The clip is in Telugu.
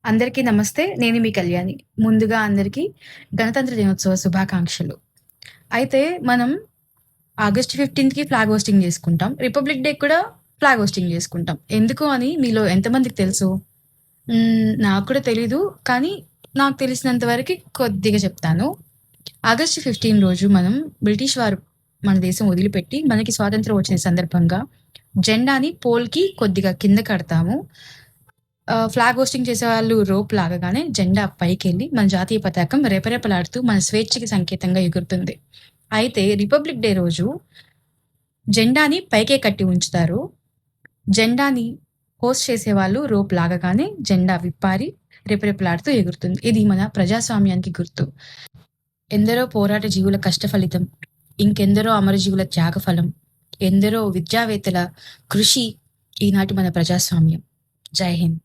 అందరికీ నమస్తే. నేను మీ కళ్యాణి. ముందుగా అందరికీ గణతంత్ర దినోత్సవ శుభాకాంక్షలు. అయితే మనం ఆగస్ట్ 15కి ఫ్లాగ్ హోస్టింగ్ చేసుకుంటాం. రిపబ్లిక్ డే కూడా ఫ్లాగ్ హోస్టింగ్ చేసుకుంటాం. ఎందుకు అని మీలో ఎంతమందికి తెలుసు? నాకు కూడా తెలీదు. కానీ నాకు తెలిసినంత వరకి కొద్దిగా చెప్తాను. ఆగస్ట్ 15 రోజు మనం బ్రిటిష్ వారు మన దేశం వదిలిపెట్టి మనకి స్వాతంత్రం వచ్చిన సందర్భంగా జెండాని పోల్‌కి కొద్దిగా కింద కడతాము. ఫ్లాగ్ హోస్టింగ్ చేసేవాళ్ళు రోప్ లాగగానే జెండా పైకెళ్ళి మన జాతీయ పతాకం రెపరెపలాడుతూ మన స్వేచ్ఛకి సంకేతంగా ఎగురుతుంది. అయితే రిపబ్లిక్ డే రోజు జెండాని పైకే కట్టి ఉంచుతారు. జెండాని హోస్ట్ చేసేవాళ్ళు రోప్ లాగగానే జెండా విప్పారి రెపరెపలాడుతూ ఎగురుతుంది. ఇది మన ప్రజాస్వామ్యానికి గుర్తు. ఎందరో పోరాట జీవుల కష్ట ఫలితం, ఇంకెందరో అమరజీవుల త్యాగఫలం, ఎందరో విద్యావేత్తల కృషి ఈనాటి మన ప్రజాస్వామ్యం. జై హింద్.